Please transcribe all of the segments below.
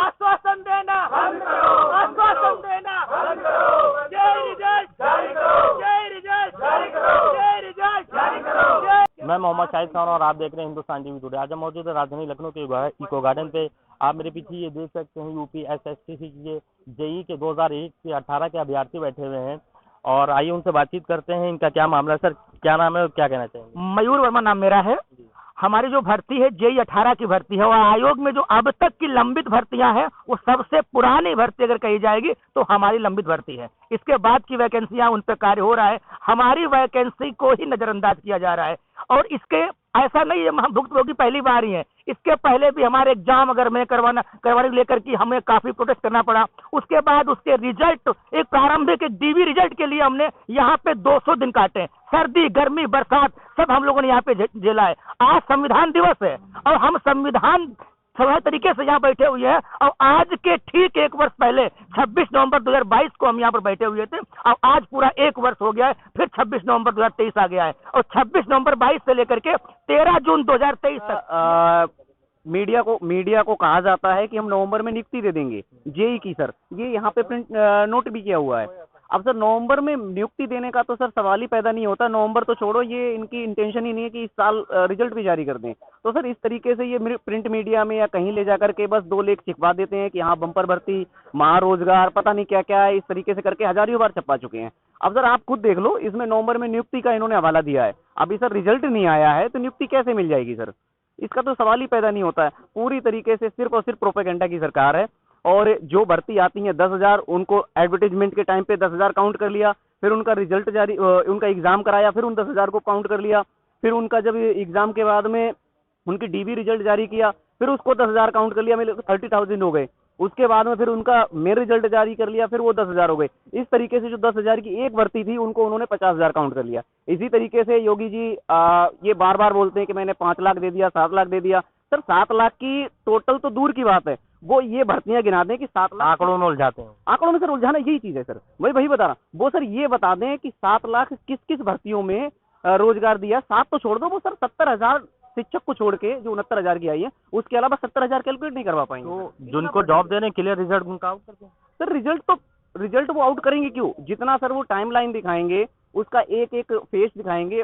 आश्वासन देना बंद करो, आश्वासन देना बंद करो, जय रिजल्ट जारी करो, जय रिजल्ट जारी करो, जय रिजल्ट जारी करो। मैं मोहम्मद शाहिद खान और आप देख रहे हैं हिंदुस्तान टीवी टुडे। आज हम मौजूद है राजधानी लखनऊ के इको गार्डन पे। आप मेरे पीछे ये देख सकते हैं यूपी एसएससीसी के जेई के 2001 से 18 के अभ्यर्थी बैठे हुए हैं और आइए उनसे बातचीत करते हैं। इनका क्या मामला है? सर क्या नाम है और क्या कहना चाहेंगे? मयूर वर्मा नाम मेरा है। हमारी जो भर्ती है जेई 18 की भर्ती है और आयोग में जो अब तक की लंबित भर्तियां हैं वो सबसे पुरानी भर्ती अगर कही जाएगी तो हमारी लंबित भर्ती है। इसके बाद की वैकेंसियां उन पर कार्य हो रहा है, हमारी वैकेंसी को ही नजरअंदाज किया जा रहा है। और इसके ऐसा नहीं है हम भुक्तभोगी पहली बार ही है, इसके पहले भी हमारे एग्जाम अगर मैं करवाने लेकर के हमें काफी प्रोटेस्ट करना पड़ा। उसके बाद उसके रिजल्ट एक प्रारंभिक एक डीवी रिजल्ट के लिए हमने यहाँ पे 200 दिन काटे, सर्दी गर्मी बरसात सब हम लोगों ने यहाँ पे झेला है। आज संविधान दिवस है और हम संविधान सही तरीके से यहाँ बैठे हुए हैं और आज के ठीक 1 वर्ष पहले 26 नवंबर 2022 को हम यहाँ पर बैठे हुए थे और आज पूरा 1 वर्ष हो गया है, फिर 26 नवंबर 2023 आ गया है और 26 नवंबर 22 से लेकर के 13 जून 2023 तक मीडिया को कहा जाता है कि हम नवंबर में नियुक्ति दे देंगे जेई की। सर ये यहाँ पे प्रिंट नोट भी किया हुआ है। अब सर नवंबर में नियुक्ति देने का तो सर सवाल ही पैदा नहीं होता। नवंबर तो छोड़ो, ये इनकी इंटेंशन ही नहीं है कि इस साल रिजल्ट भी जारी कर दें। तो सर इस तरीके से ये प्रिंट मीडिया में या कहीं ले जाकर के बस 2 लेख छिपवा देते हैं कि हाँ बम्पर भर्ती, महारोजगार, पता नहीं क्या क्या है, इस तरीके से करके हजारों बार छपा चुके हैं। अब सर आप खुद देख लो, इसमें नवंबर में नियुक्ति का इन्होंने हवाला दिया है। अभी सर रिजल्ट नहीं आया है तो नियुक्ति कैसे मिल जाएगी सर? इसका तो सवाल ही पैदा नहीं होता है। पूरी तरीके से सिर्फ और सिर्फ प्रोपेगेंडा की सरकार है। और जो भर्ती आती है 10,000, उनको एडवर्टीजमेंट के टाइम पे 10,000 काउंट कर लिया, फिर उनका रिजल्ट जारी उनका एग्जाम कराया, फिर उन 10,000 को काउंट कर लिया, फिर उनका जब एग्जाम के बाद में उनकी डीबी रिजल्ट जारी किया, फिर उसको 10,000 काउंट कर लिया, मेरे 30,000 हो गए। उसके बाद में फिर उनका मेन रिजल्ट जारी कर लिया, फिर वो 10,000 हो गए। इस तरीके से जो 10,000 की एक भर्ती थी उनको उन्होंने 50,000 काउंट कर लिया। इसी तरीके से योगी जी ये बार बार बोलते हैं कि मैंने 5 लाख दे दिया, 7 लाख दे दिया। सर 7 लाख की टोटल तो दूर की बात है, वो ये भर्तियां गिना दें कि 7 लाख आंकड़ों में उलझाते हैं। आंकड़ों में सर उलझाना यही चीज है सर, मैं वही बता रहा हूँ। वो सर ये बता दें कि 7 लाख किस किस भर्तियों में रोजगार दिया। 7 तो छोड़ दो, वो सर 70,000 शिक्षक को छोड़ के जो 69,000 की आई है उसके अलावा 70,000 कैलकुलेट नहीं करवा पाएंगे। तो जिनको जॉब दे रहे हैं क्लियर रिजल्ट उनका आउट करते हैं सर। रिजल्ट वो आउट करेंगे क्यों? जितना सर वो टाइमलाइन दिखाएंगे, उसका एक एक फेस दिखाएंगे।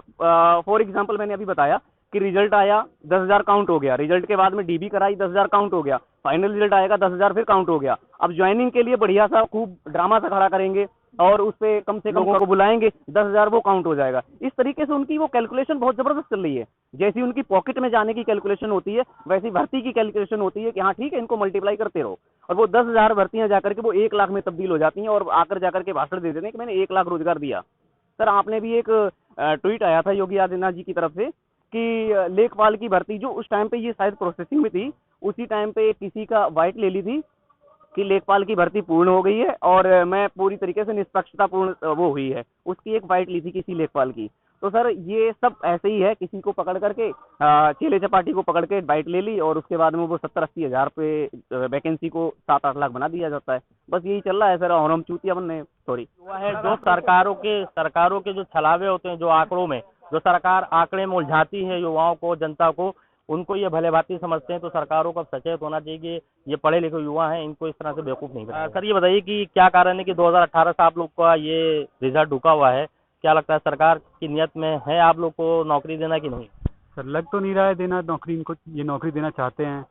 फॉर एग्जांपल मैंने अभी बताया कि रिजल्ट आया, 10,000 काउंट हो गया, रिजल्ट के बाद में डीबी कराई, 10,000 काउंट हो गया, फाइनल रिजल्ट आएगा 10,000 फिर काउंट हो गया। अब ज्वाइनिंग के लिए बढ़िया सा खूब ड्रामा सा खड़ा करेंगे और उस पे कम से कम लोगों को बुलाएंगे, 10,000 वो काउंट हो जाएगा। इस तरीके से उनकी वो कैलकुलेशन बहुत जबरदस्त चल रही है। जैसी उनकी पॉकेट में जाने की कैलकुलेशन होती है वैसी भर्ती की कैलकुलेशन होती है कि हाँ ठीक है इनको मल्टीप्लाई करते रहो, और वो 10,000 भर्तियां जाकर के वो 1 लाख में तब्दील हो जाती हैं और आकर जाकर के भाषण दे देते हैं कि मैंने 1 लाख रोजगार दिया। सर आपने भी एक ट्वीट आया था योगी आदित्यनाथ जी की तरफ से कि लेखपाल की भर्ती जो उस टाइम पे ये शायद प्रोसेसिंग में थी, उसी टाइम पे किसी का वाइट ले ली थी कि लेखपाल की भर्ती पूर्ण हो गई है और मैं पूरी तरीके से निष्पक्षता पूर्ण वो हुई है, उसकी एक वाइट ली थी किसी लेखपाल की। तो सर ये सब ऐसे ही है, किसी को पकड़ करके चेले चपाटी को पकड़ के बाइट ले ली और उसके बाद में वो 70-80 हज़ार पे वैकेंसी को 7-8 लाख बना दिया जाता है। बस यही चल रहा है सर, और हम चूतिया बनने सॉरी हुआ है। जो सरकारों के जो छलावे होते हैं, जो आंकड़ों में जो सरकार आंकड़े में उलझाती है युवाओं को, जनता को, उनको ये भले भांति समझते हैं। तो सरकारों को सचेत होना चाहिए कि ये पढ़े लिखे युवा हैं, इनको इस तरह से बेवकूफ़ नहीं करना। सर ये बताइए कि क्या कारण है कि 2018 से आप लोग का ये रिजल्ट रुका हुआ है? क्या लगता है सरकार की नियत में है आप लोग को नौकरी देना कि नहीं? सर लग तो नहीं रहा है देना नौकरी, इनको ये नौकरी देना चाहते हैं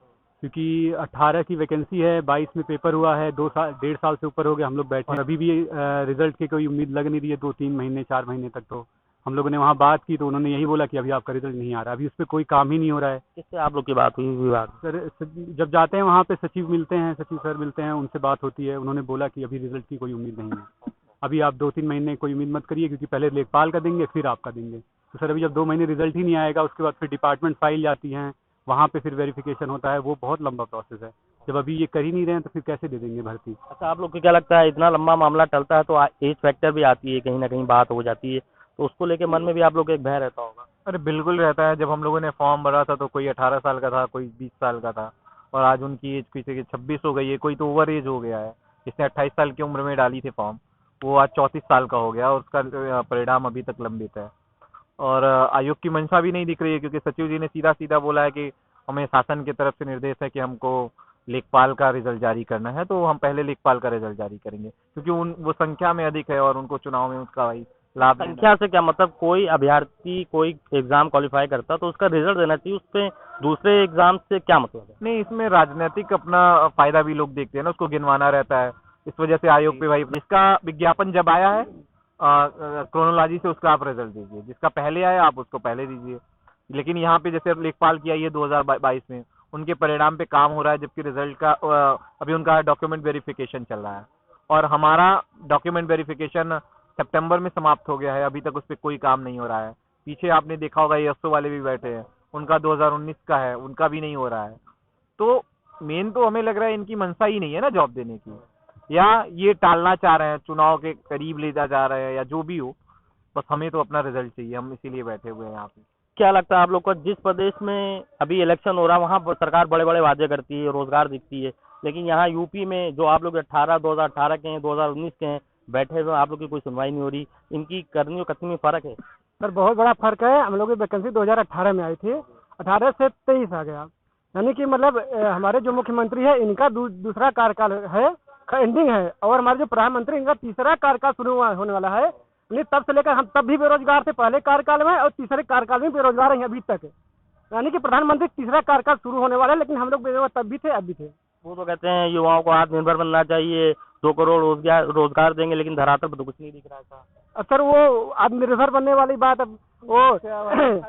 क्योंकि 18 की वैकेंसी है, 22 में पेपर हुआ है, 1.5 साल से ऊपर हो गया हम लोग बैठे और अभी भी रिजल्ट की कोई उम्मीद लग नहीं रही है। 2-3 महीने 4 महीने तक तो हम लोगों ने वहाँ बात की तो उन्होंने यही बोला कि अभी आपका रिजल्ट नहीं आ रहा, अभी उस पर कोई काम ही नहीं हो रहा है। किससे आप लोग की बात हुई विभाग? सर जब जाते हैं वहाँ पे सचिव मिलते हैं, सचिव सर मिलते हैं, उनसे बात होती है, उन्होंने बोला कि अभी रिजल्ट की कोई उम्मीद नहीं है, अभी आप 2-3 महीने कोई उम्मीद मत करिए क्योंकि पहले लेखपाल का देंगे फिर आपका देंगे। तो सर अभी जब 2 महीने रिजल्ट ही नहीं आएगा उसके बाद फिर डिपार्टमेंट फाइल जाती हैं, वहाँ पे फिर वेरिफिकेशन होता है, वो बहुत लंबा प्रोसेस है। जब अभी ये कर ही नहीं रहे हैं तो फिर कैसे दे देंगे भर्ती? अच्छा आप लोग को क्या लगता है इतना लंबा मामला टलता है तो एज फैक्टर भी आती है, कहीं ना कहीं बात हो जाती है, तो उसको लेके मन में भी आप लोग को एक भय रहता होगा? अरे बिल्कुल रहता है। जब हम लोगों ने फॉर्म भरा था तो कोई 18 साल का था, कोई 20 साल का था और आज उनकी एज किसी की 26 हो गई है, कोई तो ओवर एज हो गया है। जिसने 28 साल की उम्र में डाली थी फॉर्म वो आज 34 साल का हो गया और उसका परिणाम अभी तक लंबित है। और आयोग की मंशा भी नहीं दिख रही है क्योंकि सचिव जी ने सीधा सीधा बोला है कि हमें शासन की तरफ से निर्देश है कि हमको लेखपाल का रिजल्ट जारी करना है तो हम पहले लेखपाल का रिजल्ट जारी करेंगे, क्योंकि वो संख्या में अधिक है और उनको चुनाव में उसका भाई लाभ लेना है। संख्या से क्या मतलब, कोई अभ्यर्थी कोई एग्जाम क्वालिफाई करता तो उसका रिजल्ट देना चाहिए, उससे दूसरे एग्जाम से क्या मतलब है? नहीं, इसमें राजनीतिक अपना फायदा भी लोग देखते हैं ना, उसको गिनवाना रहता है, इस वजह से आयोग पे भाई जिसका विज्ञापन जब आया है क्रोनोलॉजी से उसका आप रिजल्ट दीजिए, जिसका पहले आया आप उसको पहले दीजिए। लेकिन यहाँ पे जैसे लेखपाल की आई है 2022 में, उनके परिणाम पे काम हो रहा है, जबकि रिजल्ट का अभी उनका डॉक्यूमेंट वेरिफिकेशन चल रहा है और हमारा डॉक्यूमेंट वेरिफिकेशन सितंबर में समाप्त हो गया है, अभी तक उस पर कोई काम नहीं हो रहा है। पीछे आपने देखा होगा एएसओ वाले भी बैठे हैं, उनका 2019 का है, उनका भी नहीं हो रहा है। तो मेन तो हमें लग रहा है इनकी मंशा ही नहीं है ना जॉब देने की, या ये टालना चाह रहे हैं, चुनाव के करीब ले जा रहे हैं, या जो भी हो, बस हमें तो अपना रिजल्ट चाहिए, हम इसीलिए बैठे हुए हैं यहाँ पे। क्या लगता है आप लोग को, जिस प्रदेश में अभी इलेक्शन हो रहा है वहाँ पर सरकार बड़े बड़े वादे करती है, रोजगार दिखती है, लेकिन यहाँ यूपी में जो आप लोग 2018 के हैं, 2019 के हैं, बैठे हुए आप लोग की कोई सुनवाई नहीं हो रही, इनकी करनी और कथनी में फर्क है? सर बहुत बड़ा फर्क है। हम लोग की वैकेंसी 2018 में आई थी, 18 से 23 आ गया, यानी कि मतलब हमारे जो मुख्यमंत्री है इनका दूसरा कार्यकाल है, एंडिंग है, और हमारे जो प्रधानमंत्री इनका तीसरा कार्यकाल शुरू होने वाला है। यानी तब से लेकर हम तब भी बेरोजगार थे पहले कार्यकाल में, और तीसरे कार्यकाल में बेरोजगार हैं अभी तक। यानी कि प्रधानमंत्री तीसरा कार्यकाल शुरू होने वाला है, लेकिन हम लोग बेरोजगार तब भी थे अब भी थे। वो तो कहते हैं युवाओं को आत्मनिर्भर बनना चाहिए, 2 करोड़ रोजगार देंगे, लेकिन धरातल पर तो कुछ नहीं दिख रहा था। सर वो आत्मनिर्भर बनने वाली बात, अब वो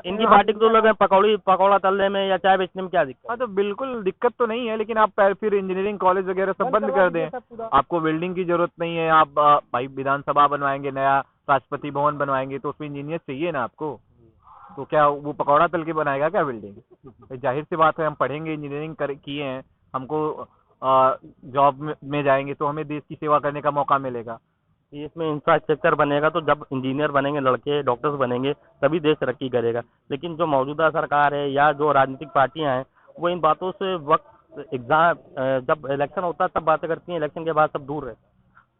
इनकी पार्टी के तो लोग हैं पकौड़ा तलने में या चाय बेचने में क्या दिक्कत? हाँ, तो बिल्कुल दिक्कत तो नहीं है, लेकिन आप फिर इंजीनियरिंग कॉलेज वगैरह सब बंद कर दें। आपको बिल्डिंग की जरूरत नहीं है, आप भाई विधानसभा बनवाएंगे, नया राष्ट्रपति भवन बनवाएंगे, तो उसमें इंजीनियर चाहिए ना आपको, तो क्या वो पकौड़ा तल के बनाएगा क्या बिल्डिंग? जाहिर सी बात है, हम पढ़ेंगे, इंजीनियरिंग किए हैं, हमको जॉब में जाएंगे तो हमें देश की सेवा करने का मौका मिलेगा। इसमें इंफ्रास्ट्रक्चर बनेगा तो जब इंजीनियर बनेंगे लड़के, डॉक्टर्स बनेंगे, तभी देश तरक्की करेगा। लेकिन जो मौजूदा सरकार है या जो राजनीतिक पार्टियां हैं, वो इन बातों से वक्त एग्जाम जब इलेक्शन होता है तब बातें करती हैं, इलेक्शन के बाद सब दूर रहते हैं।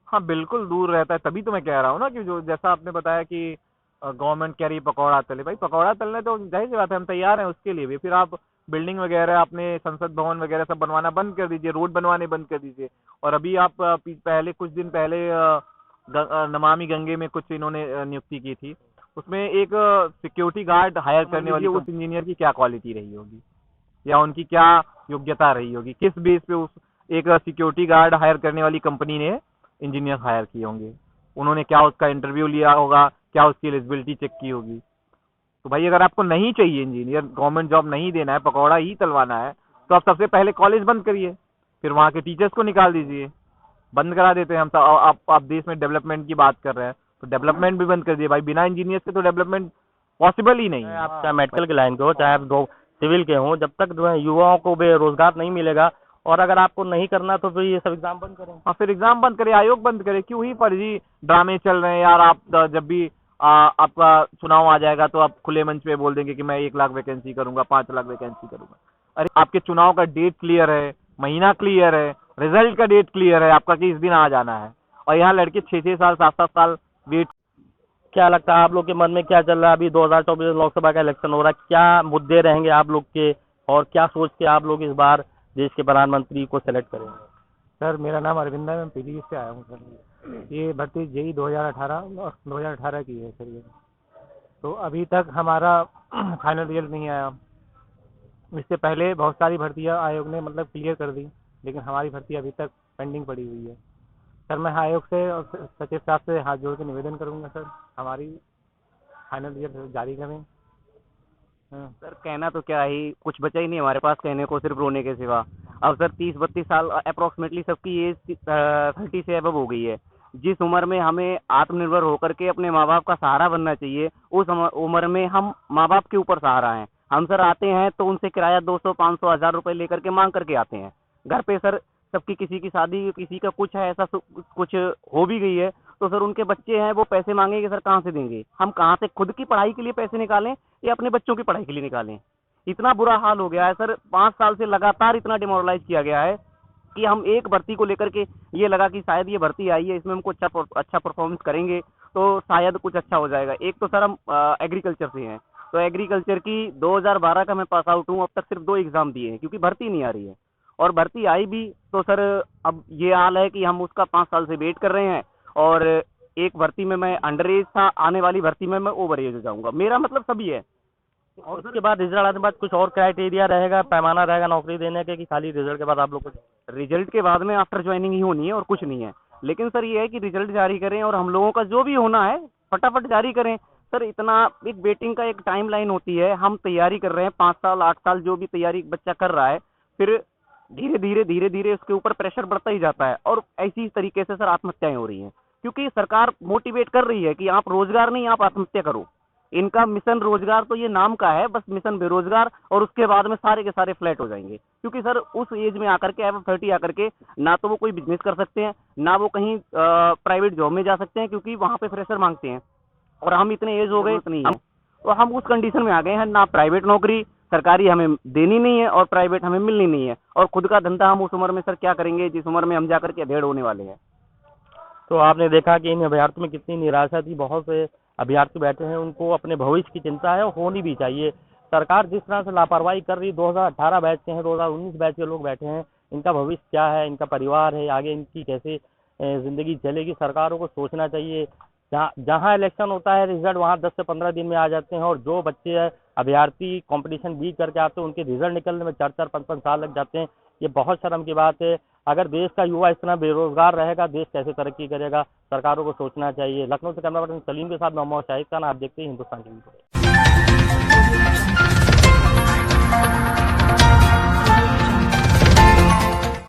हाँ, बिल्कुल दूर रहता है, तभी तो मैं कह रहा हूँ ना कि जो जैसा आपने बताया कि गवर्नमेंट कह रही है पकौड़ा तले, भाई पकौड़ा तलने तो जाहिर सी बात है हम तैयार हैं उसके लिए भी। फिर आप बिल्डिंग वगैरह अपने संसद भवन वगैरह सब बनवाना बंद कर दीजिए, रोड बनवाने बंद कर दीजिए। और अभी आप पहले कुछ दिन पहले नमामि गंगे में कुछ इन्होंने नियुक्ति की थी, उसमें एक सिक्योरिटी गार्ड हायर करने वाली, उस इंजीनियर की क्या क्वालिटी रही होगी या उनकी क्या योग्यता रही होगी, किस बेस पे उस एक सिक्योरिटी गार्ड हायर करने वाली कंपनी ने इंजीनियर हायर किए होंगे, उन्होंने क्या उसका इंटरव्यू लिया होगा, क्या उसकी एलिजिबिलिटी चेक की होगी। तो भाई अगर आपको नहीं चाहिए इंजीनियर, गवर्नमेंट जॉब नहीं देना है, पकौड़ा ही तलवाना है, तो आप सबसे पहले कॉलेज बंद करिए, फिर वहाँ के टीचर्स को निकाल दीजिए, बंद करा देते हैं हम। आप देश में डेवलपमेंट की बात कर रहे हैं तो डेवलपमेंट भी बंद कर दिए भाई, बिना इंजीनियर से तो डेवलपमेंट पॉसिबल ही नहीं है। आप चाहे मेडिकल के लाइन के हो, चाहे आप सिविल के हो, जब तक जो है युवाओं को बेरोजगार नहीं मिलेगा, और अगर आपको नहीं करना तो फिर ये सब एग्जाम बंद करें। हाँ, फिर एग्जाम बंद करे, आयोग बंद करे, क्यों ही फर्जी ड्रामे चल रहे हैं यार। आप जब भी आपका चुनाव आ जाएगा तो आप खुले मंच पे बोल देंगे कि मैं 1 लाख वैकेंसी करूंगा, 5 लाख वैकेंसी करूंगा। अरे आपके चुनाव का डेट क्लियर है, महीना क्लियर है, रिजल्ट का डेट क्लियर है, आपका किस दिन आ जाना है, और यहाँ लड़के 6-6 साल 7-7 साल वेट। क्या लगता है आप लोग के मन में क्या चल रहा है? अभी 2024 लोकसभा का इलेक्शन हो रहा है, क्या मुद्दे रहेंगे आप लोग के, और क्या सोच के आप लोग इस बार देश के प्रधानमंत्री को सेलेक्ट करेंगे? सर मेरा नाम अरविंद है, मैं पीलीभीत से आया हूँ सर। ये भर्ती जेई 2018 की है सर ये। तो अभी तक हमारा फाइनल रिजल्ट नहीं आया। इससे पहले बहुत सारी भर्तियाँ आयोग ने मतलब क्लियर कर दी, लेकिन हमारी भर्ती अभी तक पेंडिंग पड़ी हुई है। सर मैं आयोग से और सचिव साहब से हाथ जोड़ के निवेदन करूँगा सर, हमारी फाइनल रिजल्ट जारी करें। सर कहना तो क्या ही, कुछ बचा ही नहीं हमारे पास कहने को, सिर्फ रोने के सिवा। अब सर 30-32 साल अप्रोक्सीमेटली सबकी एज 30 से अबव हो गई है। जिस उम्र में हमें आत्मनिर्भर होकर के अपने माँ बाप का सहारा बनना चाहिए, उस उम्र में हम माँ बाप के ऊपर सहारा हैं। हम सर आते हैं तो उनसे किराया 200-500 हज़ार रुपये लेकर के मांग करके आते हैं। घर पे सर सबकी, किसी की शादी, किसी का कुछ है, ऐसा कुछ हो भी गई है तो सर उनके बच्चे हैं, वो पैसे मांगेंगे, सर कहाँ से देंगे? हम कहाँ से खुद की पढ़ाई के लिए पैसे निकालें या अपने बच्चों की पढ़ाई के लिए निकालें? इतना बुरा हाल हो गया है सर, 5 साल से लगातार इतना डिमोरलाइज किया गया है कि हम एक भर्ती को लेकर के ये लगा कि शायद ये भर्ती आई है, इसमें हमको अच्छा परफॉर्मेंस करेंगे तो शायद कुछ अच्छा हो जाएगा। एक तो सर हम एग्रीकल्चर से हैं, तो एग्रीकल्चर की 2012 का मैं पास आउट हूँ, अब तक सिर्फ 2 एग्जाम दिए हैं क्योंकि भर्ती नहीं आ रही है। और भर्ती आई भी तो सर अब ये हाल है कि हम उसका 5 साल से वेट कर रहे हैं, और एक भर्ती में मैं अंडर एज था, आने वाली भर्ती में मैं ओवर एज हो जाऊंगा। मेरा मतलब सभी है। और उसके बाद रिजल्ट आने के बाद कुछ और क्राइटेरिया रहेगा, पैमाना रहेगा नौकरी देने के, कि खाली रिजल्ट के बाद आप लोग को? रिजल्ट के बाद में आफ्टर ज्वाइनिंग ही होनी है और कुछ नहीं है। लेकिन सर ये है कि रिजल्ट जारी करें और हम लोगों का जो भी होना है फटाफट जारी करें। सर इतना एक वेटिंग का एक टाइम लाइन होती है, हम तैयारी कर रहे हैं 5 साल 8 साल जो भी तैयारी बच्चा कर रहा है, फिर धीरे धीरे उसके ऊपर प्रेशर बढ़ता ही जाता है, और ऐसी तरीके से सर आत्महत्याएं हो रही हैं, क्योंकि सरकार मोटिवेट कर रही है कि आप रोजगार नहीं, आप आत्महत्या करो। इनका मिशन रोजगार तो ये नाम का है, बस मिशन बेरोजगार, और उसके बाद में सारे के सारे फ्लैट हो जाएंगे। क्योंकि सर उस एज में आकर के एबव 30 आकर के ना तो वो कोई बिजनेस कर सकते हैं, ना वो कहीं प्राइवेट जॉब में जा सकते हैं, क्योंकि वहां पे फ्रेशर मांगते हैं, और हम इतने एज हो गए नहीं है, तो हम उस कंडीशन में आ गए हैं, ना प्राइवेट नौकरी सरकारी हमें देनी नहीं है और प्राइवेट हमें मिलनी नहीं है, और खुद का धंधा हम उस उम्र में सर क्या करेंगे जिस उम्र में हम जाकर के अधेड़ होने वाले हैं। तो आपने देखा कि इन अभ्यर्थियों में कितनी निराशा थी। बहुत से अभ्यर्थी बैठे हैं, उनको अपने भविष्य की चिंता है और होनी भी चाहिए। सरकार जिस तरह से लापरवाही कर रही, 2018 बैच के हैं, 2019 बैच के लोग बैठे हैं, इनका भविष्य क्या है, इनका परिवार है, आगे इनकी कैसे जिंदगी चलेगी, सरकारों को सोचना चाहिए। जहाँ इलेक्शन होता है रिजल्ट वहाँ 10 से 15 दिन में आ जाते हैं, और जो बच्चे अभ्यर्थी कंपटीशन बीट करके आते हैं उनके रिजल्ट निकलने में 4-4, 5-5 साल लग जाते हैं। ये बहुत शर्म की बात है। अगर देश का युवा इस तरह बेरोजगार रहेगा, देश कैसे तरक्की करेगा, सरकारों को सोचना चाहिए। लखनऊ से कैमरा पर्सन सलीम के साथ मोहम्मद शाहिद खान, आप देखते हैं हिंदुस्तान टीवी।